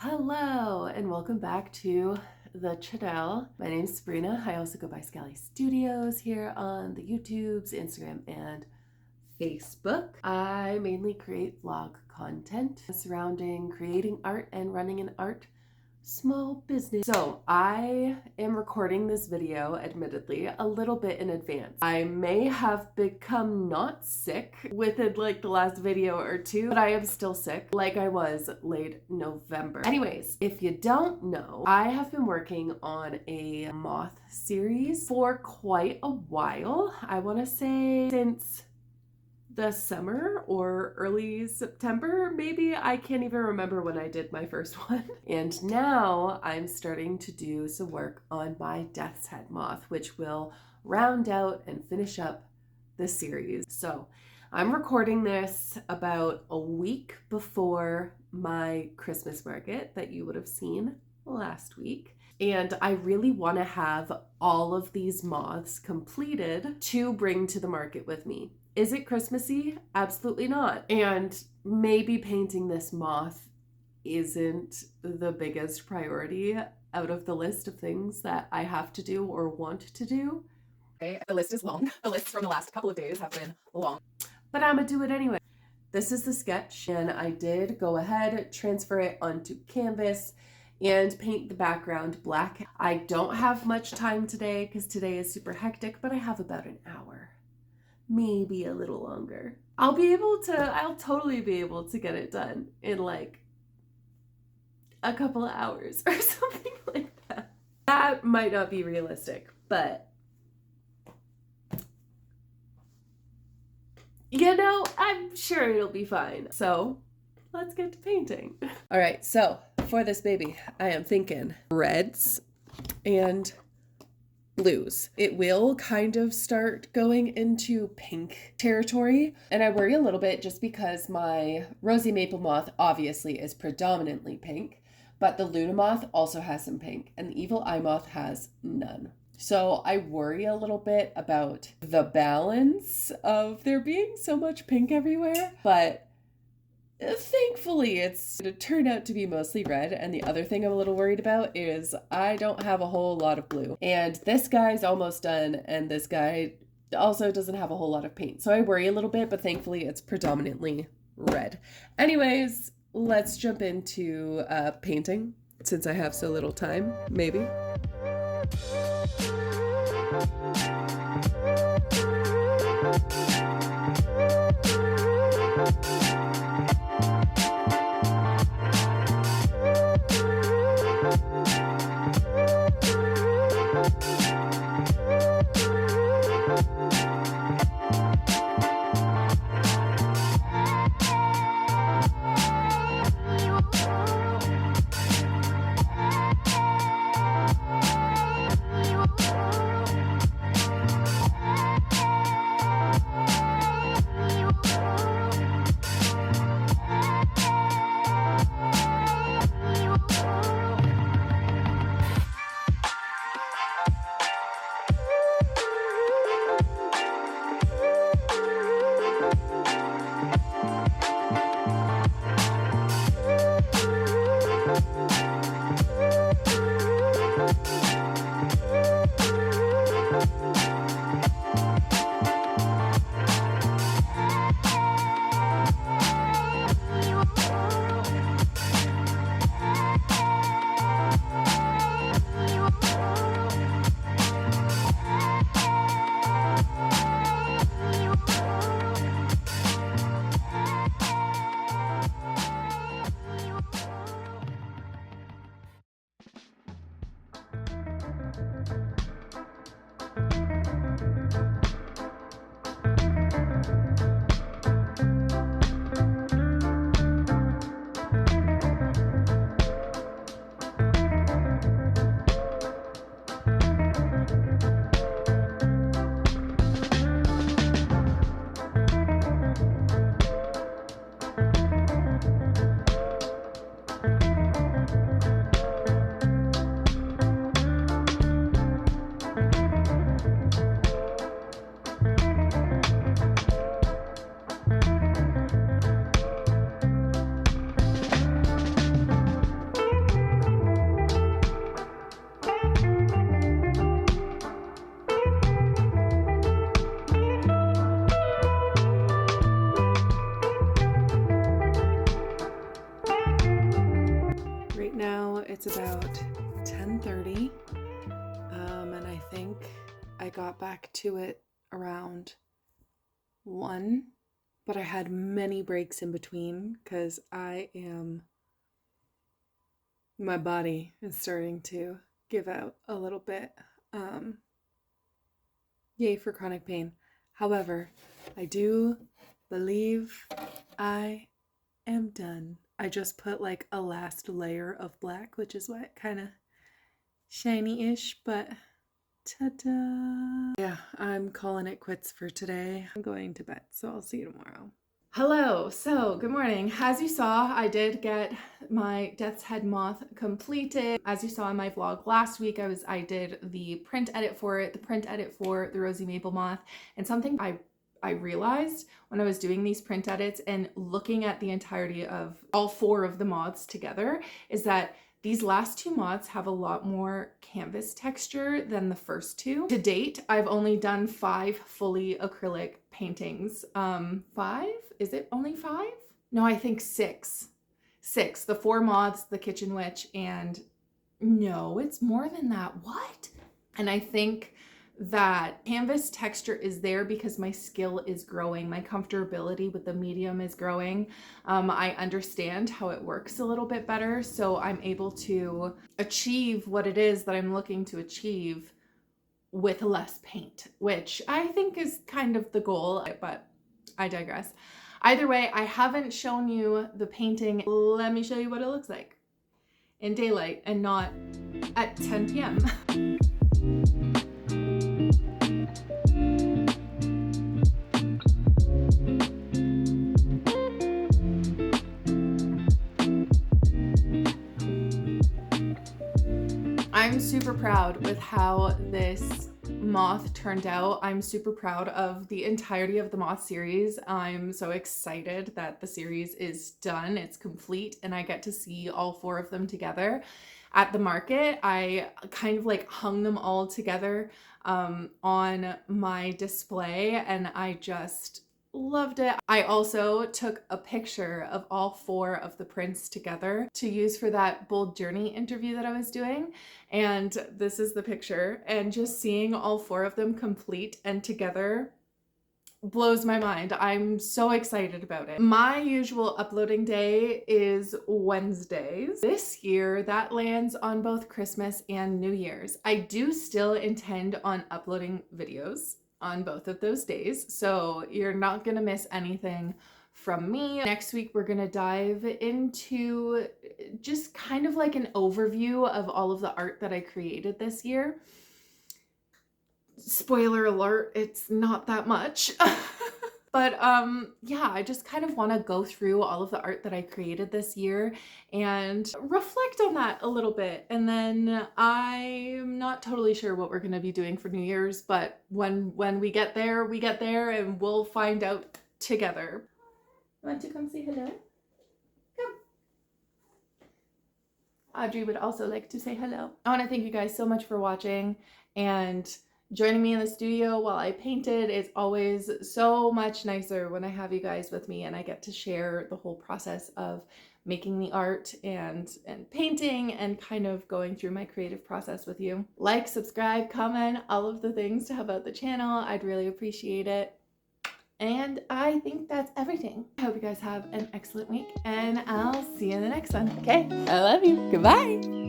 Hello and welcome back to the channel. My name is Sabrina. I also go by Scally Studios here on the YouTubes, Instagram, and Facebook. I mainly create vlog content surrounding creating art and running an art small business. So I am recording this video, admittedly, a little bit in advance. I may have become not sick within like the last video or two, but I am still sick like I was late November. Anyways, if you don't know, I have been working on a moth series for quite a while. I want to say since the summer or early September, maybe. I can't even remember when I did my first one. And now I'm starting to do some work on my Deaths Head Moth, which will round out and finish up the series. So I'm recording this about a week before my Christmas market that you would have seen last week. And I really want to have all of these moths completed to bring to the market with me. Is it Christmassy? Absolutely not. And maybe painting this moth isn't the biggest priority out of the list of things that I have to do or want to do. Okay, the list is long. The lists from the last couple of days have been long. But I'm gonna do it anyway. This is the sketch, and I did go ahead, transfer it onto canvas, and paint the background black. I don't have much time today because today is super hectic, but I have about an hour. Maybe a little longer. I'll totally be able to get it done in like a couple of hours or something like that. That might not be realistic, but you know, I'm sure it'll be fine. So let's get to painting. All right, so for this baby, I am thinking reds and blues. It will kind of start going into pink territory, and I worry a little bit just because my rosy maple moth obviously is predominantly pink, but the Luna moth also has some pink and the evil eye moth has none. So I worry a little bit about the balance of there being so much pink everywhere, but thankfully it's going to turn out to be mostly red. And the other thing I'm a little worried about is I don't have a whole lot of blue, and this guy's almost done, and this guy also doesn't have a whole lot of paint, so I worry a little bit, but thankfully it's predominantly red. Anyways, let's jump into painting since I have so little time, maybe. now it's about 10:30, and I think I got back to it around 1, but I had many breaks in between because my body is starting to give out a little bit. Yay for chronic pain. However, I do believe I am done. I just put like a last layer of black, which is what kind of shiny-ish, but ta-da! Yeah, I'm calling it quits for today. I'm going to bed, so I'll see you tomorrow. Hello, so good morning. As you saw, I did get my Deaths Head Moth completed. As you saw in my vlog last week, I did the print edit for it, the print edit for the Rosy Maple Moth, and something I realized when I was doing these print edits and looking at the entirety of all 4 of the moths together is that these last 2 moths have a lot more canvas texture than the first 2. To date, I've only done 5 fully acrylic paintings. 5? Is it only 5? No, I think 6. 6. The 4 moths, the kitchen witch, and no, it's more than that. What? And I think that canvas texture is there because my skill is growing. My comfortability with the medium is growing. I understand how it works a little bit better, so I'm able to achieve what it is that I'm looking to achieve with less paint, which I think is kind of the goal, but I digress. Either way, I haven't shown you the painting. Let me show you what it looks like in daylight and not at 10 p.m. I'm super proud with how this moth turned out. I'm super proud of the entirety of the moth series. I'm so excited that the series is done, it's complete, and I get to see all 4 of them together at the market. I kind of like hung them all together on my display, and I just loved it. I also took a picture of all 4 of the prints together to use for that Bold Journey interview that I was doing. And this is the picture. And just seeing all 4 of them complete and together blows my mind. I'm so excited about it. My usual uploading day is Wednesdays. This year, that lands on both Christmas and New Year's. I do still intend on uploading videos on both of those days, so you're not gonna miss anything from me. Next week, we're gonna dive into just kind of like an overview of all of the art that I created this year. Spoiler alert, it's not that much. But yeah, I just kind of want to go through all of the art that I created this year and reflect on that a little bit. And then I'm not totally sure what we're going to be doing for New Year's, but when we get there, and we'll find out together. Want to come say hello? Come. Audrey would also like to say hello. I want to thank you guys so much for watching and joining me in the studio while I painted. Is always so much nicer when I have you guys with me and I get to share the whole process of making the art and painting and kind of going through my creative process with you. Like, subscribe, comment, all of the things to help out the channel. I'd really appreciate it. And I think that's everything. I hope you guys have an excellent week and I'll see you in the next one. Okay, I love you. Goodbye.